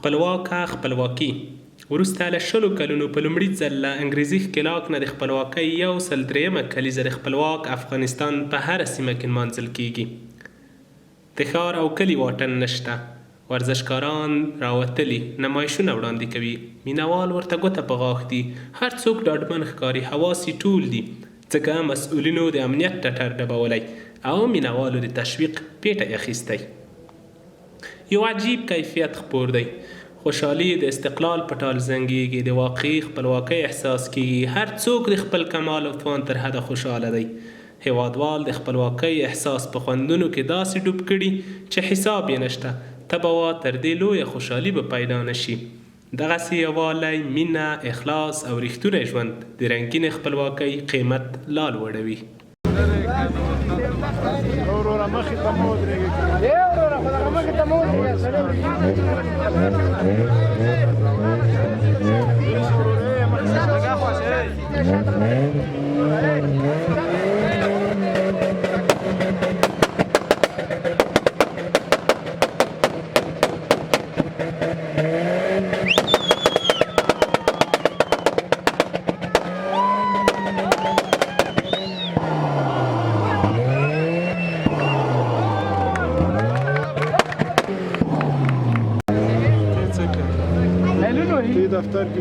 خپلواکي وروسته له 100 کلونو په لومړي ځل له انګریزي ښکېلاک نه د خپلواکۍ 103مه کلیزه د خپلواک افغانستان په هره سیمه کې نمانځل کیږي. د ښار او کلي واټن نشته، ورزشکاران راوتلي نمایشونه وړاندې کوي، مینوال ورته ګوته په غاښ دي، هر څوک ډاډمن ښکاري، حواس یې ټول دي، ځکه مسؤلینو د امنیت ټټر ډبولی او مینوالو د تشویق پیټه اخیستی. یو عجیب کیفیت خپور دی. خوشحالي د استقلال په ټال زنګېږي، د واقعي خپلواکۍ احساس کېږي، هر څوک د خپل کمال او توان تر حده خوشحاله دی. هیوادوال د خپلواکۍ احساس په خوندونو کې داسې ډوب کړي چې حساب یې نشته. تبه وا تر دې لویه خوشحالي به پیدا نشي. دغسې یووالی، مینه، اخلاص او رښتونی ژوند د رنګینې خپلواکۍ قیمت لا لوړوي. دفتر کې